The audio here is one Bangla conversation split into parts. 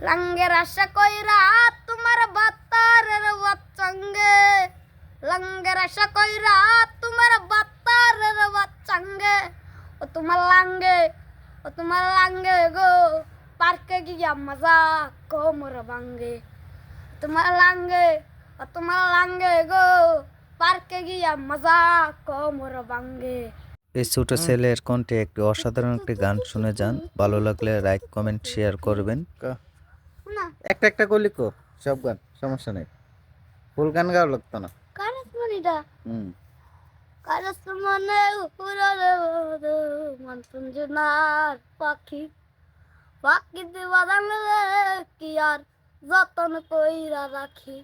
লাঙ্গের আশা কইরা তোমার বাতারের বাচ্চাঙ্গে, লাঙ্গের আশা কইরা তোমার বাতারের বাচ্চাঙ্গে, ও তোমার লাঙ্গে, ও তোমার লাঙ্গে গো পার্কে গিয়া মজা কোমর ভাঙ্গে, তোমার লাঙ্গে, ও তোমার লাঙ্গে গো পার্কে গিয়া মজা কোমর ভাঙ্গে। এই ছোট ছেলের কণ্ঠে একটি অসাধারণ একটি গান শুনে যান। ভালো লাগলে লাইক কমেন্ট শেয়ার করবেন। না একটা একটা করলি কো, সব গান সমস্যা নেই, ফুল গান গাও লাগতো না। কারণটা হুম কারস মনে উপরে মনপুঞ্জনার পাখি, পাখি দিবা জানলে কি আর যতন কইরা রাখি।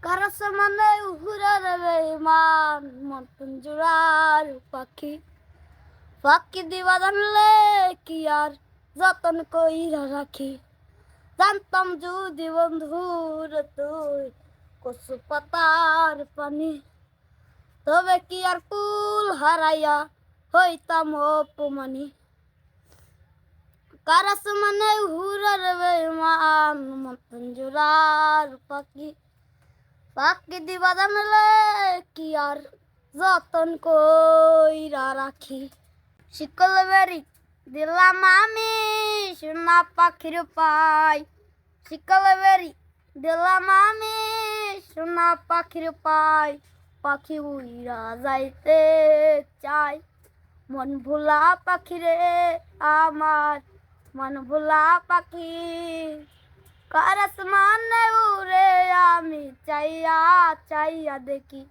কারস মনে উপরে মান মনপুঞ্জনার পাখি, পাখি দিবা জানলে কি আর যতন কইরা রাখি। জানতাম যদি বন্ধুর তুই কচু পাতার পানি, তবে কি আর কুল হারাইয়া হইতাম অপমানি। কারাস মানে হুরার বেমান মতন জোড়ার পাখি, পাখি দিবা জানলে কি আর যতন কইরা রাখি। শিকল বেরি দিলাম আমি সোনা পাখির পাই, শিকল বেরি দিলাম আমি সোনা পাখির পাই। পাখি উইরা যাইতে চাই, মন ভোলা পাখি রে আমার, মন ভোলা পাখি। কারাস মানে উড়ে আমি চাইয়া চাইয়া দেখি।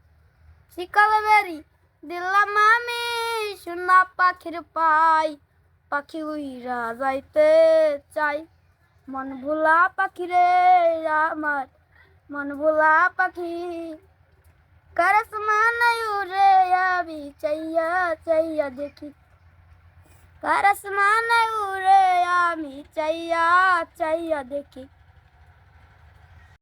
শিকল বেরি দিলাম আমি সোনা পাখির পাই, পাখি উইরা যাইতে চাই, মন ভোলা পাখি রে আমার, মন ভোলা পাখি। কারস মানে উড়ে আমি চাইয়া চাইয়া দেখি, কারস মানে উড়ে আমি চাইয়া চাইয়া দেখি।